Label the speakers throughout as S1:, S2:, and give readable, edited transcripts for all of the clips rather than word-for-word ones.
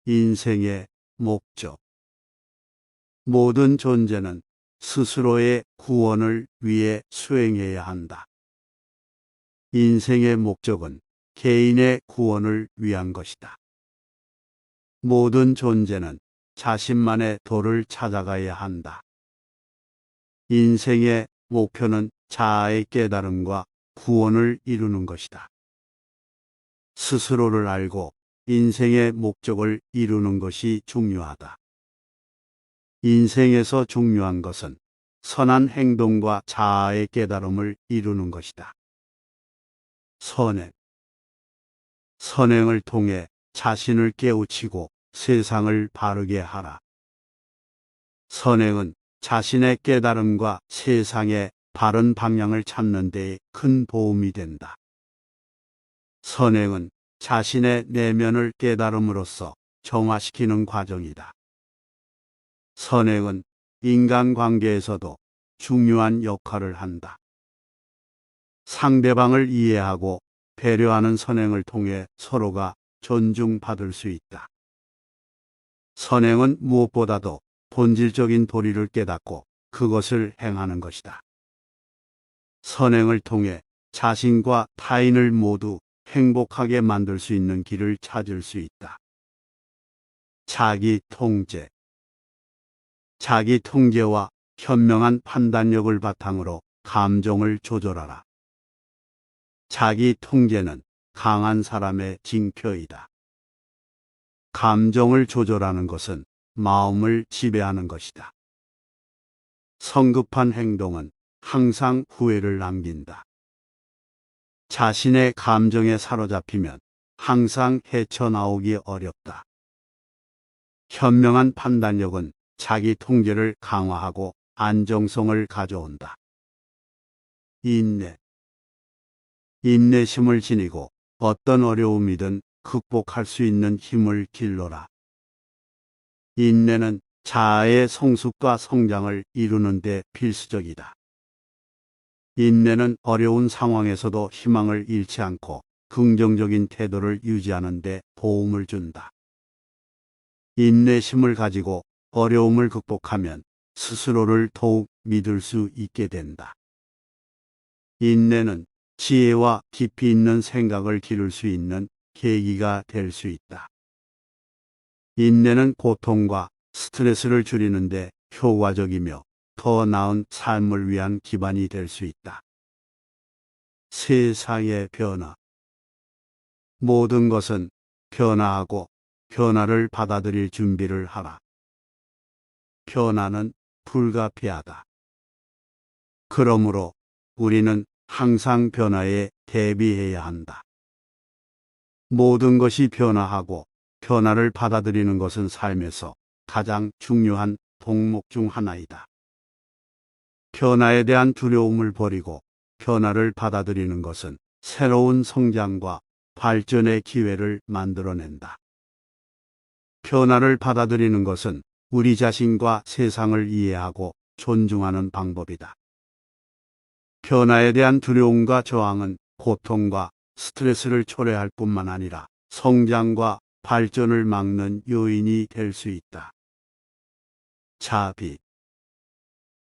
S1: 인생의 목적. 모든 존재는 스스로의 구원을 위해 수행해야 한다. 인생의 목적은 개인의 구원을 위한 것이다. 모든 존재는 자신만의 도를 찾아가야 한다. 인생의 목표는 자아의 깨달음과 구원을 이루는 것이다. 스스로를 알고 인생의 목적을 이루는 것이 중요하다. 인생에서 중요한 것은 선한 행동과 자아의 깨달음을 이루는 것이다. 선행. 선행을 통해 자신을 깨우치고 세상을 바르게 하라. 선행은 자신의 깨달음과 세상의 바른 방향을 찾는 데 큰 도움이 된다. 선행은 자신의 내면을 깨달음으로써 정화시키는 과정이다. 선행은 인간관계에서도 중요한 역할을 한다. 상대방을 이해하고 배려하는 선행을 통해 서로가 존중받을 수 있다. 선행은 무엇보다도 본질적인 도리를 깨닫고 그것을 행하는 것이다. 선행을 통해 자신과 타인을 모두 행복하게 만들 수 있는 길을 찾을 수 있다. 자기 통제. 자기 통제와 현명한 판단력을 바탕으로 감정을 조절하라. 자기 통제는 강한 사람의 징표이다. 감정을 조절하는 것은 마음을 지배하는 것이다. 성급한 행동은 항상 후회를 남긴다. 자신의 감정에 사로잡히면 항상 헤쳐나오기 어렵다. 현명한 판단력은 자기 통제를 강화하고 안정성을 가져온다. 인내. 인내심을 지니고 어떤 어려움이든 극복할 수 있는 힘을 길러라. 인내는 자아의 성숙과 성장을 이루는 데 필수적이다. 인내는 어려운 상황에서도 희망을 잃지 않고 긍정적인 태도를 유지하는 데 도움을 준다. 인내심을 가지고 어려움을 극복하면 스스로를 더욱 믿을 수 있게 된다. 인내는 지혜와 깊이 있는 생각을 기를 수 있는 계기가 될 수 있다. 인내는 고통과 스트레스를 줄이는 데 효과적이며 더 나은 삶을 위한 기반이 될 수 있다. 세상의 변화. 모든 것은 변화하고 변화를 받아들일 준비를 하라. 변화는 불가피하다. 그러므로 우리는 항상 변화에 대비해야 한다. 모든 것이 변화하고 변화를 받아들이는 것은 삶에서 가장 중요한 덕목 중 하나이다. 변화에 대한 두려움을 버리고 변화를 받아들이는 것은 새로운 성장과 발전의 기회를 만들어낸다. 변화를 받아들이는 것은 우리 자신과 세상을 이해하고 존중하는 방법이다. 변화에 대한 두려움과 저항은 고통과 스트레스를 초래할 뿐만 아니라 성장과 발전을 막는 요인이 될 수 있다. 자비.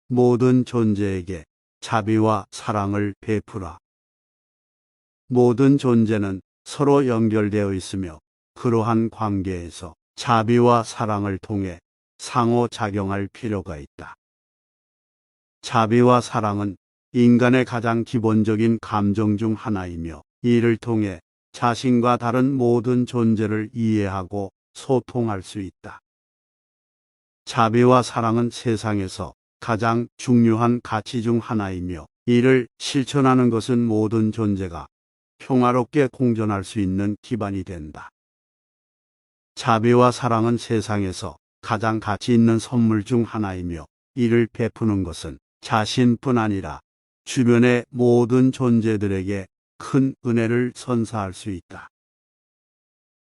S1: 모든 존재에게 자비와 사랑을 베풀어. 모든 존재는 서로 연결되어 있으며 그러한 관계에서 자비와 사랑을 통해 상호작용할 필요가 있다. 자비와 사랑은 인간의 가장 기본적인 감정 중 하나이며 이를 통해 자신과 다른 모든 존재를 이해하고 소통할 수 있다. 자비와 사랑은 세상에서 가장 중요한 가치 중 하나이며 이를 실천하는 것은 모든 존재가 평화롭게 공존할 수 있는 기반이 된다. 자비와 사랑은 세상에서 가장 가치 있는 선물 중 하나이며 이를 베푸는 것은 자신뿐 아니라 주변의 모든 존재들에게 큰 은혜를 선사할 수 있다.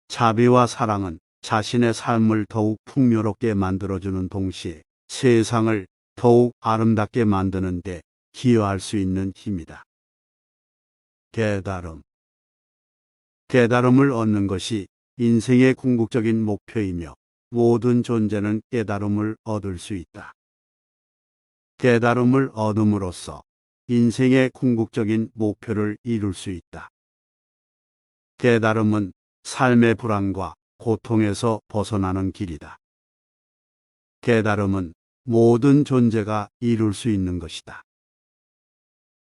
S1: 자비와 사랑은 자신의 삶을 더욱 풍요롭게 만들어주는 동시에 세상을 더욱 아름답게 만드는 데 기여할 수 있는 힘이다. 깨달음. 깨달음을 얻는 것이 인생의 궁극적인 목표이며 모든 존재는 깨달음을 얻을 수 있다. 깨달음을 얻음으로써 인생의 궁극적인 목표를 이룰 수 있다. 깨달음은 삶의 불안과 고통에서 벗어나는 길이다. 깨달음은 모든 존재가 이룰 수 있는 것이다.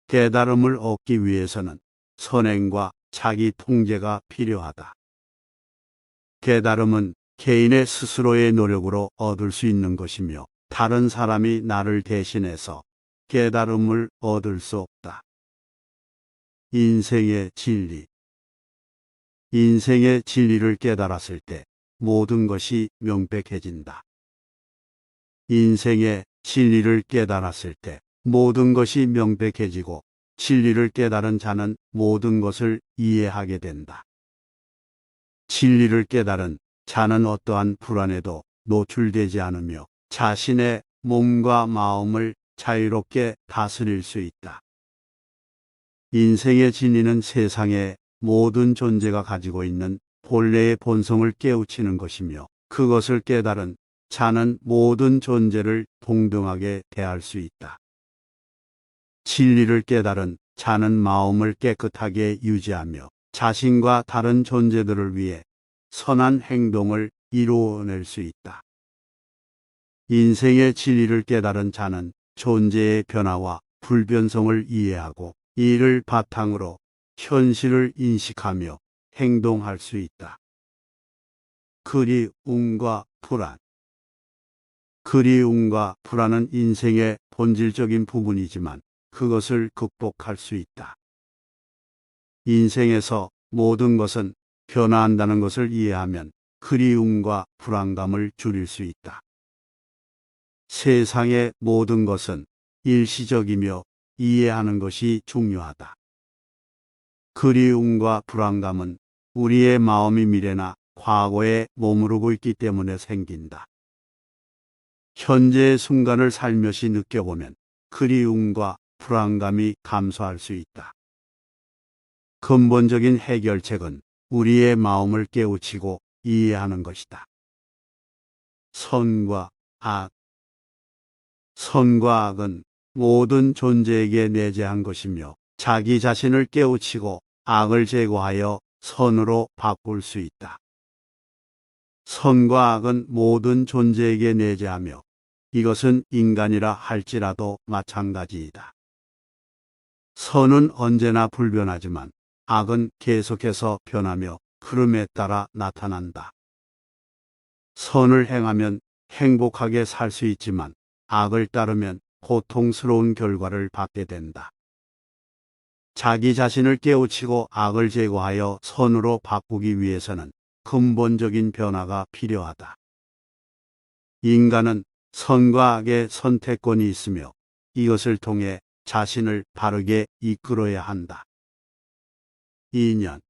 S1: 깨달음을 얻기 위해서는 선행과 자기 통제가 필요하다. 깨달음은 개인의 스스로의 노력으로 얻을 수 있는 것이며 다른 사람이 나를 대신해서 깨달음을 얻을 수 없다. 인생의 진리. 인생의 진리를 깨달았을 때 모든 것이 명백해진다. 인생의 진리를 깨달았을 때 모든 것이 명백해지고 진리를 깨달은 자는 모든 것을 이해하게 된다. 진리를 깨달은 자는 어떠한 불안에도 노출되지 않으며 자신의 몸과 마음을 자유롭게 다스릴 수 있다. 인생의 진리는 세상의 모든 존재가 가지고 있는 본래의 본성을 깨우치는 것이며 그것을 깨달은 자는 모든 존재를 동등하게 대할 수 있다. 진리를 깨달은 자는 마음을 깨끗하게 유지하며 자신과 다른 존재들을 위해 선한 행동을 이루어낼 수 있다. 인생의 진리를 깨달은 자는 존재의 변화와 불변성을 이해하고 이를 바탕으로 현실을 인식하며 행동할 수 있다. 그리움과 불안. 그리움과 불안은 인생의 본질적인 부분이지만 그것을 극복할 수 있다. 인생에서 모든 것은 변화한다는 것을 이해하면 그리움과 불안감을 줄일 수 있다. 세상의 모든 것은 일시적이며 이해하는 것이 중요하다. 그리움과 불안감은 우리의 마음이 미래나 과거에 머무르고 있기 때문에 생긴다. 현재의 순간을 살며시 느껴보면 그리움과 불안감이 감소할 수 있다. 근본적인 해결책은 우리의 마음을 깨우치고 이해하는 것이다. 선과 악. 선과 악은 모든 존재에게 내재한 것이며 자기 자신을 깨우치고 악을 제거하여 선으로 바꿀 수 있다. 선과 악은 모든 존재에게 내재하며 이것은 인간이라 할지라도 마찬가지이다. 선은 언제나 불변하지만 악은 계속해서 변하며 흐름에 따라 나타난다. 선을 행하면 행복하게 살 수 있지만 악을 따르면 고통스러운 결과를 받게 된다. 자기 자신을 깨우치고 악을 제거하여 선으로 바꾸기 위해서는 근본적인 변화가 필요하다. 인간은 선과 악의 선택권이 있으며 이것을 통해 자신을 바르게 이끌어야 한다. 인연.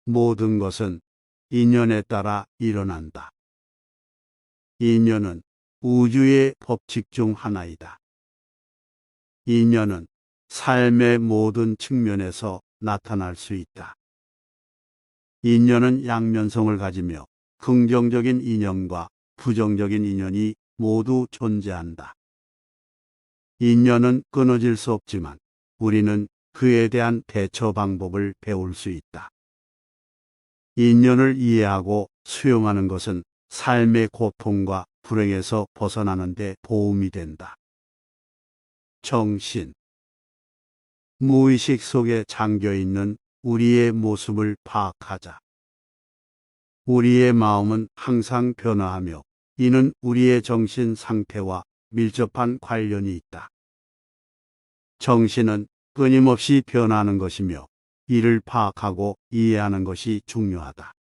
S1: 모든 것은 인연에 따라 일어난다. 인연은 우주의 법칙 중 하나이다. 인연은 삶의 모든 측면에서 나타날 수 있다. 인연은 양면성을 가지며 긍정적인 인연과 부정적인 인연이 모두 존재한다. 인연은 끊어질 수 없지만 우리는 그에 대한 대처 방법을 배울 수 있다. 인연을 이해하고 수용하는 것은 삶의 고통과 불행에서 벗어나는 데 도움이 된다. 정신. 무의식 속에 잠겨있는 우리의 모습을 파악하자. 우리의 마음은 항상 변화하며 이는 우리의 정신 상태와 밀접한 관련이 있다. 정신은 끊임없이 변하는 것이며 이를 파악하고 이해하는 것이 중요하다.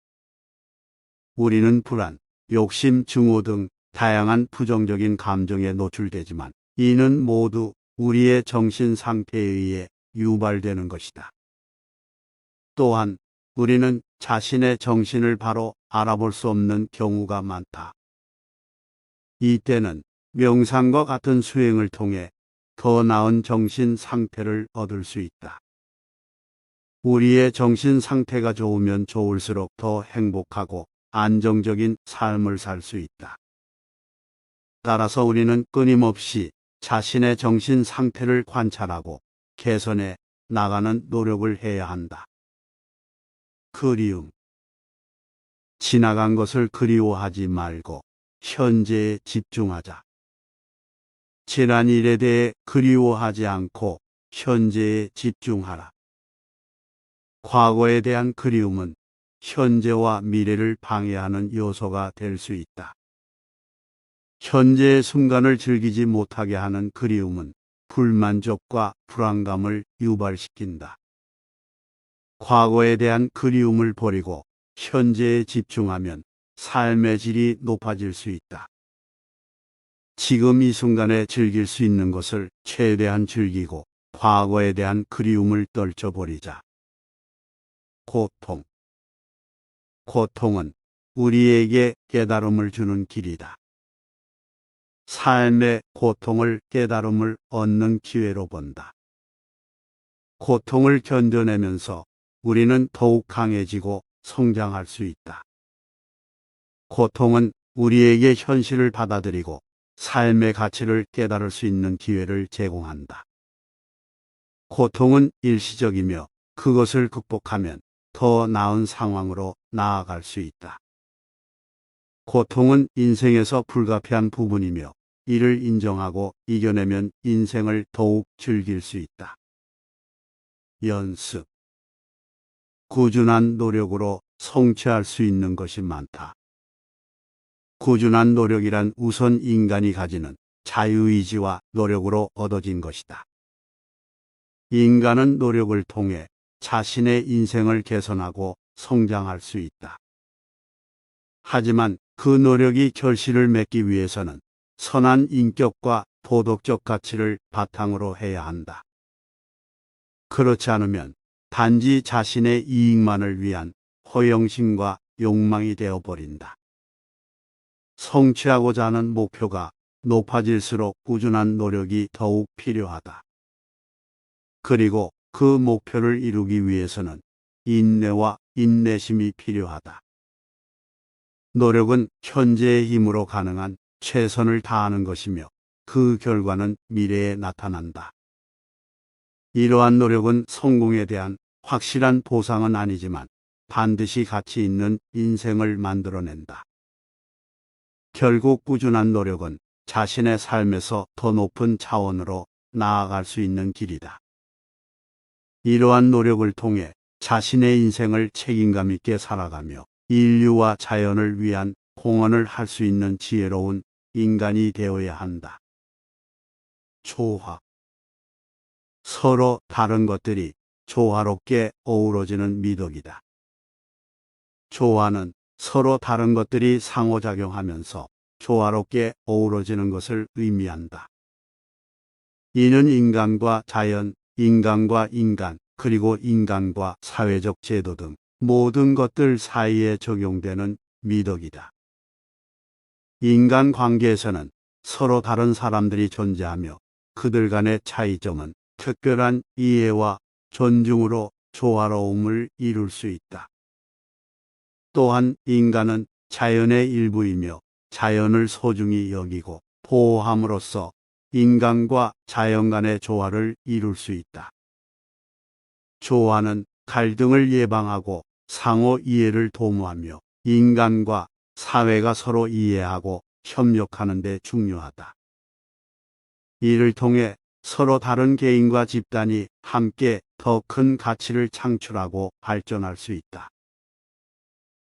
S1: 우리는 불안, 욕심, 증오 등 다양한 부정적인 감정에 노출되지만 이는 모두 우리의 정신 상태에 의해 유발되는 것이다. 또한 우리는 자신의 정신을 바로 알아볼 수 없는 경우가 많다. 이때는 명상과 같은 수행을 통해 더 나은 정신 상태를 얻을 수 있다. 우리의 정신 상태가 좋으면 좋을수록 더 행복하고 안정적인 삶을 살 수 있다. 따라서 우리는 끊임없이 자신의 정신 상태를 관찰하고 개선해 나가는 노력을 해야 한다. 그리움. 지나간 것을 그리워하지 말고 현재에 집중하자. 지난 일에 대해 그리워하지 않고 현재에 집중하라. 과거에 대한 그리움은 현재와 미래를 방해하는 요소가 될 수 있다. 현재의 순간을 즐기지 못하게 하는 그리움은 불만족과 불안감을 유발시킨다. 과거에 대한 그리움을 버리고 현재에 집중하면 삶의 질이 높아질 수 있다. 지금 이 순간에 즐길 수 있는 것을 최대한 즐기고 과거에 대한 그리움을 떨쳐버리자. 고통. 고통은 우리에게 깨달음을 주는 길이다. 삶의 고통을 깨달음을 얻는 기회로 본다. 고통을 견뎌내면서 우리는 더욱 강해지고 성장할 수 있다. 고통은 우리에게 현실을 받아들이고 삶의 가치를 깨달을 수 있는 기회를 제공한다. 고통은 일시적이며 그것을 극복하면 더 나은 상황으로 나아갈 수 있다. 고통은 인생에서 불가피한 부분이며 이를 인정하고 이겨내면 인생을 더욱 즐길 수 있다. 연습. 꾸준한 노력으로 성취할 수 있는 것이 많다. 꾸준한 노력이란 우선 인간이 가지는 자유의지와 노력으로 얻어진 것이다. 인간은 노력을 통해 자신의 인생을 개선하고 성장할 수 있다. 하지만 그 노력이 결실을 맺기 위해서는 선한 인격과 도덕적 가치를 바탕으로 해야 한다. 그렇지 않으면 단지 자신의 이익만을 위한 허영심과 욕망이 되어버린다. 성취하고자 하는 목표가 높아질수록 꾸준한 노력이 더욱 필요하다. 그리고 그 목표를 이루기 위해서는 인내와 인내심이 필요하다. 노력은 현재의 힘으로 가능한 최선을 다하는 것이며 그 결과는 미래에 나타난다. 이러한 노력은 성공에 대한 확실한 보상은 아니지만 반드시 가치 있는 인생을 만들어낸다. 결국 꾸준한 노력은 자신의 삶에서 더 높은 차원으로 나아갈 수 있는 길이다. 이러한 노력을 통해 자신의 인생을 책임감 있게 살아가며 인류와 자연을 위한 공헌을 할 수 있는 지혜로운 인간이 되어야 한다. 조화. 서로 다른 것들이 조화롭게 어우러지는 미덕이다. 조화는 서로 다른 것들이 상호작용하면서 조화롭게 어우러지는 것을 의미한다. 이는 인간과 자연, 인간과 인간, 그리고 인간과 사회적 제도 등 모든 것들 사이에 적용되는 미덕이다. 인간 관계에서는 서로 다른 사람들이 존재하며 그들 간의 차이점은 특별한 이해와 존중으로 조화로움을 이룰 수 있다. 또한 인간은 자연의 일부이며 자연을 소중히 여기고 보호함으로써 인간과 자연 간의 조화를 이룰 수 있다. 조화는 갈등을 예방하고 상호 이해를 도모하며 인간과 사회가 서로 이해하고 협력하는 데 중요하다. 이를 통해 서로 다른 개인과 집단이 함께 더 큰 가치를 창출하고 발전할 수 있다.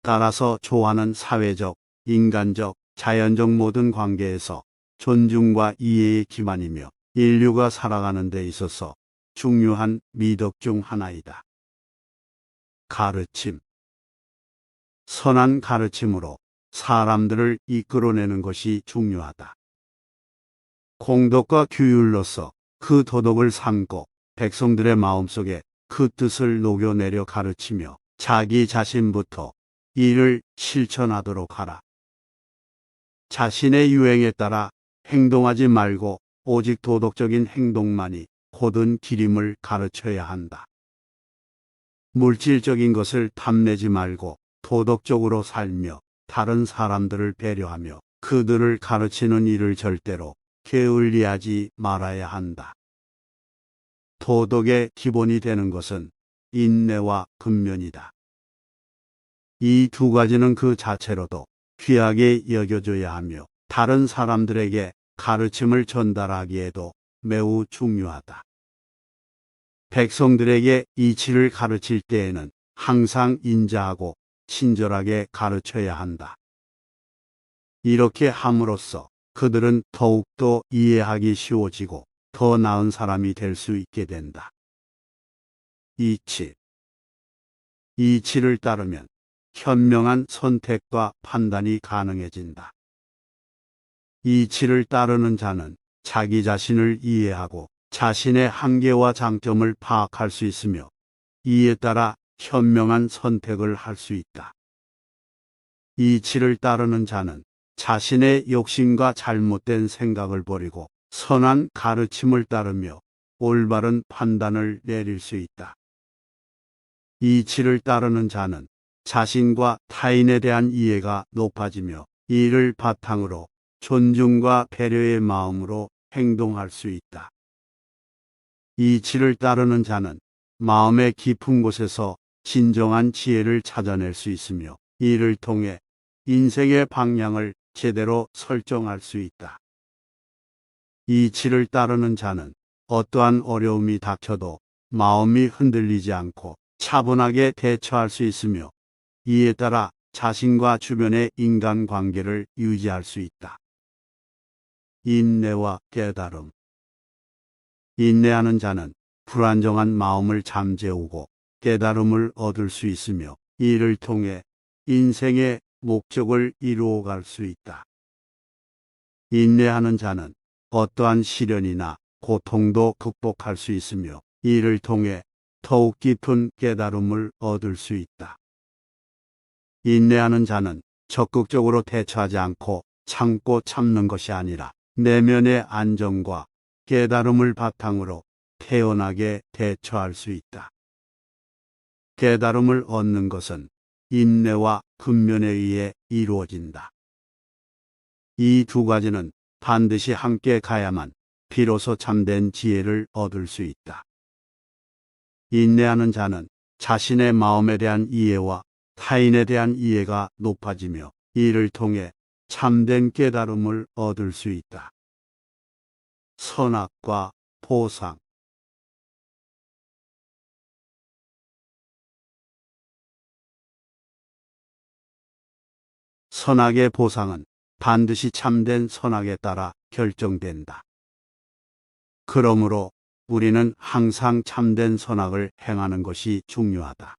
S1: 따라서 조화는 사회적, 인간적, 자연적 모든 관계에서 존중과 이해의 기반이며 인류가 살아가는 데 있어서 중요한 미덕 중 하나이다. 가르침. 선한 가르침으로 사람들을 이끌어내는 것이 중요하다. 공덕과 규율로서 그 도덕을 삼고 백성들의 마음속에 그 뜻을 녹여내려 가르치며 자기 자신부터 이를 실천하도록 하라. 자신의 유행에 따라 행동하지 말고 오직 도덕적인 행동만이 고든 길임을 가르쳐야 한다. 물질적인 것을 탐내지 말고 도덕적으로 살며 다른 사람들을 배려하며 그들을 가르치는 일을 절대로 게을리하지 말아야 한다. 도덕의 기본이 되는 것은 인내와 근면이다. 이 두 가지는 그 자체로도 귀하게 여겨져야 하며 다른 사람들에게 가르침을 전달하기에도 매우 중요하다. 백성들에게 이치를 가르칠 때에는 항상 인자하고 친절하게 가르쳐야 한다. 이렇게 함으로써 그들은 더욱더 이해하기 쉬워지고 더 나은 사람이 될 수 있게 된다. 이치. 이치를 따르면 현명한 선택과 판단이 가능해진다. 이치를 따르는 자는 자기 자신을 이해하고 자신의 한계와 장점을 파악할 수 있으며 이에 따라 현명한 선택을 할 수 있다. 이치를 따르는 자는 자신의 욕심과 잘못된 생각을 버리고 선한 가르침을 따르며 올바른 판단을 내릴 수 있다. 이치를 따르는 자는 자신과 타인에 대한 이해가 높아지며 이를 바탕으로 존중과 배려의 마음으로 행동할 수 있다. 이치를 따르는 자는 마음의 깊은 곳에서 진정한 지혜를 찾아낼 수 있으며 이를 통해 인생의 방향을 제대로 설정할 수 있다. 이치를 따르는 자는 어떠한 어려움이 닥쳐도 마음이 흔들리지 않고 차분하게 대처할 수 있으며 이에 따라 자신과 주변의 인간관계를 유지할 수 있다. 인내와 깨달음. 인내하는 자는 불안정한 마음을 잠재우고 깨달음을 얻을 수 있으며 이를 통해 인생의 목적을 이루어갈 수 있다. 인내하는 자는 어떠한 시련이나 고통도 극복할 수 있으며 이를 통해 더욱 깊은 깨달음을 얻을 수 있다. 인내하는 자는 적극적으로 대처하지 않고 참고 참는 것이 아니라 내면의 안정과 깨달음을 바탕으로 태연하게 대처할 수 있다. 깨달음을 얻는 것은 인내와 근면에 의해 이루어진다. 이 두 가지는 반드시 함께 가야만 비로소 참된 지혜를 얻을 수 있다. 인내하는 자는 자신의 마음에 대한 이해와 타인에 대한 이해가 높아지며 이를 통해 참된 깨달음을 얻을 수 있다. 선악과 보상. 선악의 보상은 반드시 참된 선악에 따라 결정된다. 그러므로 우리는 항상 참된 선악을 행하는 것이 중요하다.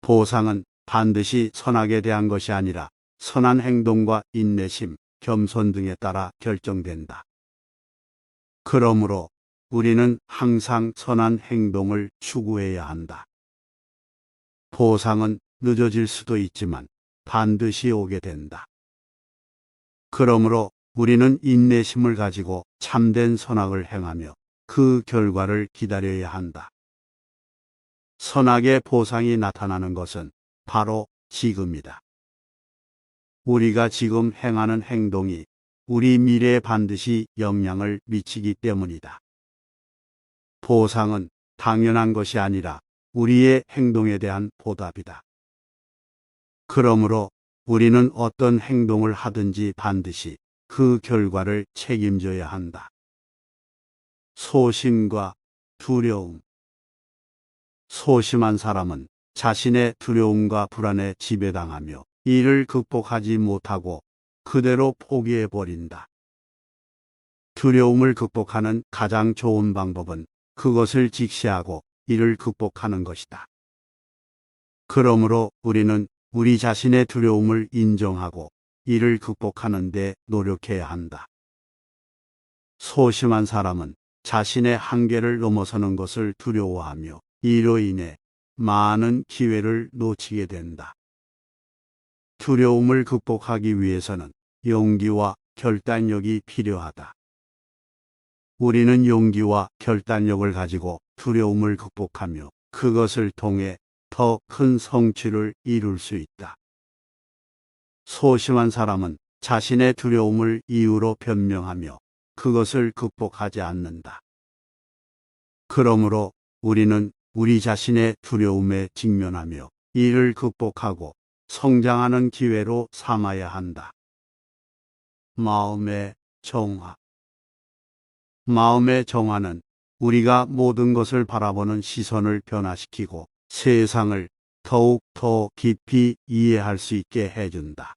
S1: 보상은 반드시 선악에 대한 것이 아니라 선한 행동과 인내심, 겸손 등에 따라 결정된다. 그러므로 우리는 항상 선한 행동을 추구해야 한다. 보상은 늦어질 수도 있지만 반드시 오게 된다. 그러므로 우리는 인내심을 가지고 참된 선악을 행하며 그 결과를 기다려야 한다. 선악의 보상이 나타나는 것은 바로 지금이다. 우리가 지금 행하는 행동이 우리 미래에 반드시 영향을 미치기 때문이다. 보상은 당연한 것이 아니라 우리의 행동에 대한 보답이다. 그러므로 우리는 어떤 행동을 하든지 반드시 그 결과를 책임져야 한다. 소심과 두려움. 소심한 사람은 자신의 두려움과 불안에 지배당하며 이를 극복하지 못하고 그대로 포기해버린다. 두려움을 극복하는 가장 좋은 방법은 그것을 직시하고 이를 극복하는 것이다. 그러므로 우리는 우리 자신의 두려움을 인정하고 이를 극복하는 데 노력해야 한다. 소심한 사람은 자신의 한계를 넘어서는 것을 두려워하며 이로 인해 많은 기회를 놓치게 된다. 두려움을 극복하기 위해서는 용기와 결단력이 필요하다. 우리는 용기와 결단력을 가지고 두려움을 극복하며 그것을 통해 더 큰 성취를 이룰 수 있다. 소심한 사람은 자신의 두려움을 이유로 변명하며 그것을 극복하지 않는다. 그러므로 우리는 우리 자신의 두려움에 직면하며 이를 극복하고 성장하는 기회로 삼아야 한다. 마음의 정화. 마음의 정화는 우리가 모든 것을 바라보는 시선을 변화시키고 세상을 더욱 더 깊이 이해할 수 있게 해준다.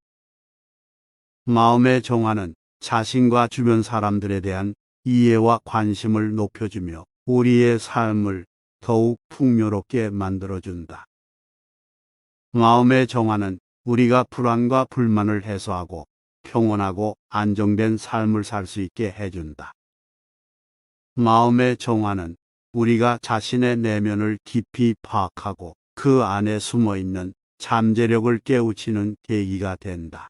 S1: 마음의 정화는 자신과 주변 사람들에 대한 이해와 관심을 높여주며 우리의 삶을 더욱 풍요롭게 만들어준다. 마음의 정화는 우리가 불안과 불만을 해소하고 평온하고 안정된 삶을 살 수 있게 해준다. 마음의 정화는 우리가 자신의 내면을 깊이 파악하고 그 안에 숨어있는 잠재력을 깨우치는 계기가 된다.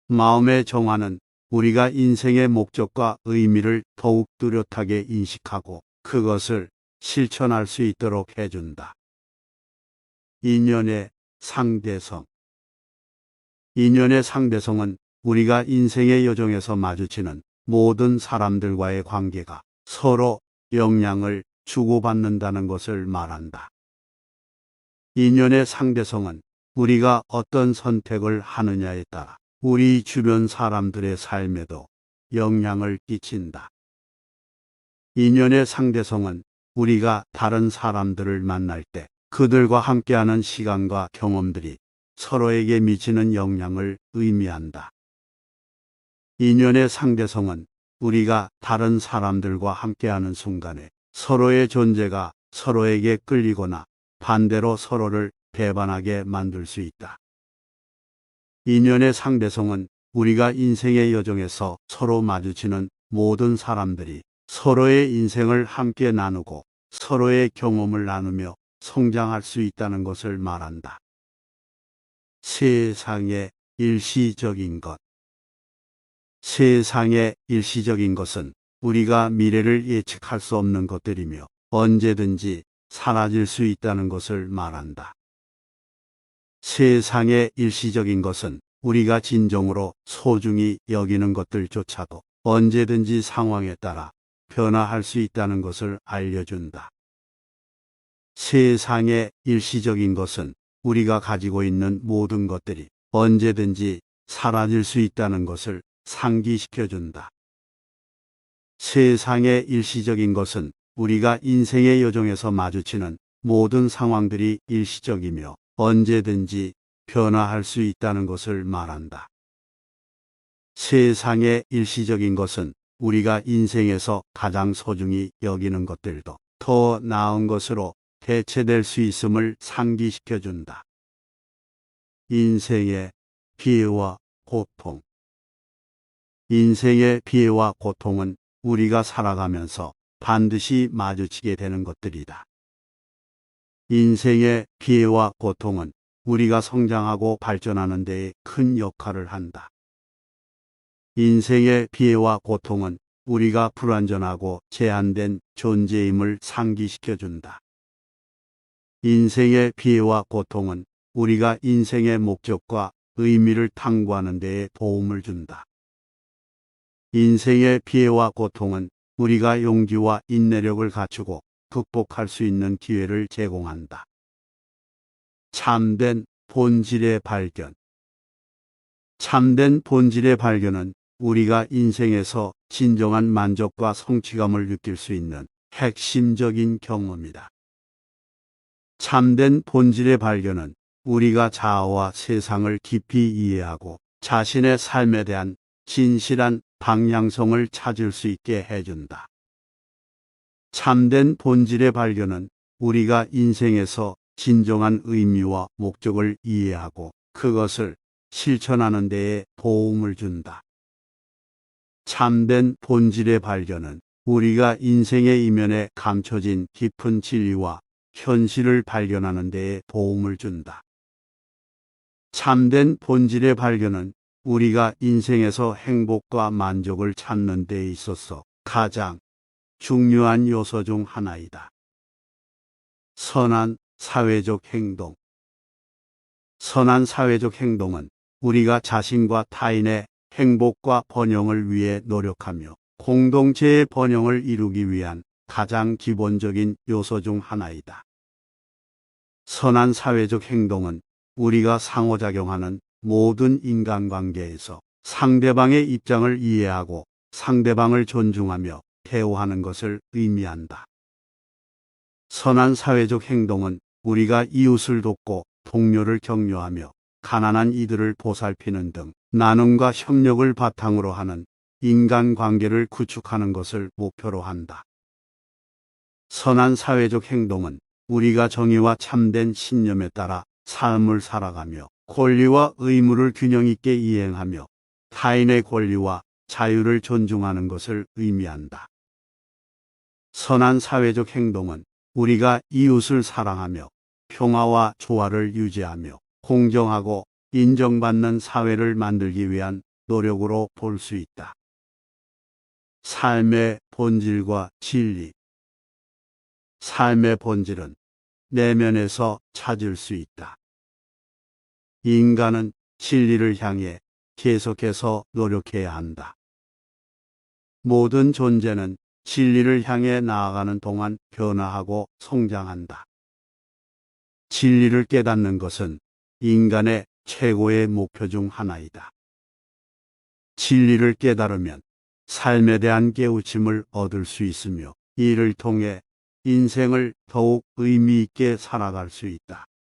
S1: 마음의 정화는 우리가 인생의 목적과 의미를 더욱 뚜렷하게 인식하고 그것을 실천할 수 있도록 해준다. 인연의 상대성. 인연의 상대성은 우리가 인생의 여정에서 마주치는 모든 사람들과의 관계가 서로 영향을 주고받는다는 것을 말한다. 인연의 상대성은 우리가 어떤 선택을 하느냐에 따라 우리 주변 사람들의 삶에도 영향을 끼친다. 인연의 상대성은 우리가 다른 사람들을 만날 때 그들과 함께하는 시간과 경험들이 서로에게 미치는 영향을 의미한다. 인연의 상대성은 우리가 다른 사람들과 함께하는 순간에 서로의 존재가 서로에게 끌리거나 반대로 서로를 배반하게 만들 수 있다. 인연의 상대성은 우리가 인생의 여정에서 서로 마주치는 모든 사람들이 서로의 인생을 함께 나누고 서로의 경험을 나누며 성장할 수 있다는 것을 말한다. 세상의 일시적인 것. 세상의 일시적인 것은 우리가 미래를 예측할 수 없는 것들이며 언제든지 사라질 수 있다는 것을 말한다. 세상의 일시적인 것은 우리가 진정으로 소중히 여기는 것들조차도 언제든지 상황에 따라 변화할 수 있다는 것을 알려준다. 세상의 일시적인 것은 우리가 가지고 있는 모든 것들이 언제든지 사라질 수 있다는 것을 상기시켜준다. 세상의 일시적인 것은 우리가 인생의 여정에서 마주치는 모든 상황들이 일시적이며 언제든지 변화할 수 있다는 것을 말한다. 세상의 일시적인 것은 우리가 인생에서 가장 소중히 여기는 것들도 더 나은 것으로 대체될 수 있음을 상기시켜준다. 인생의 피해와 고통. 인생의 피해와 고통은 우리가 살아가면서 반드시 마주치게 되는 것들이다. 인생의 피해와 고통은 우리가 성장하고 발전하는 데에 큰 역할을 한다. 인생의 피해와 고통은 우리가 불완전하고 제한된 존재임을 상기시켜준다. 인생의 피해와 고통은 우리가 인생의 목적과 의미를 탐구하는 데에 도움을 준다. 인생의 피해와 고통은 우리가 용기와 인내력을 갖추고 극복할 수 있는 기회를 제공한다. 참된 본질의 발견. 참된 본질의 발견은 우리가 인생에서 진정한 만족과 성취감을 느낄 수 있는 핵심적인 경험이다. 참된 본질의 발견은 우리가 자아와 세상을 깊이 이해하고 자신의 삶에 대한 진실한 방향성을 찾을 수 있게 해준다. 참된 본질의 발견은 우리가 인생에서 진정한 의미와 목적을 이해하고 그것을 실천하는 데에 도움을 준다. 참된 본질의 발견은 우리가 인생의 이면에 감춰진 깊은 진리와 현실을 발견하는 데에 도움을 준다. 참된 본질의 발견은 우리가 인생에서 행복과 만족을 찾는 데 있어서 가장 중요한 요소 중 하나이다. 선한 사회적 행동. 선한 사회적 행동은 우리가 자신과 타인의 행복과 번영을 위해 노력하며 공동체의 번영을 이루기 위한 가장 기본적인 요소 중 하나이다. 선한 사회적 행동은 우리가 상호작용하는 모든 인간관계에서 상대방의 입장을 이해하고 상대방을 존중하며 대우하는 것을 의미한다. 선한 사회적 행동은 우리가 이웃을 돕고 동료를 격려하며 가난한 이들을 보살피는 등 나눔과 협력을 바탕으로 하는 인간관계를 구축하는 것을 목표로 한다. 선한 사회적 행동은 우리가 정의와 참된 신념에 따라 삶을 살아가며 권리와 의무를 균형 있게 이행하며 타인의 권리와 자유를 존중하는 것을 의미한다. 선한 사회적 행동은 우리가 이웃을 사랑하며 평화와 조화를 유지하며 공정하고 인정받는 사회를 만들기 위한 노력으로 볼 수 있다. 삶의 본질과 진리. 삶의 본질은 내면에서 찾을 수 있다. 인간은 진리를 향해 계속해서 노력해야 한다. 모든 존재는 진리를 향해 나아가는 동안 변화하고 성장한다. 진리를 깨닫는 것은 인간의 최고의 목표 중 하나이다. 진리를 깨달으면 삶에 대한 깨우침을 얻을 수 있으며 이를 통해 인생을 더욱 의미 있게 살아갈 수 있다.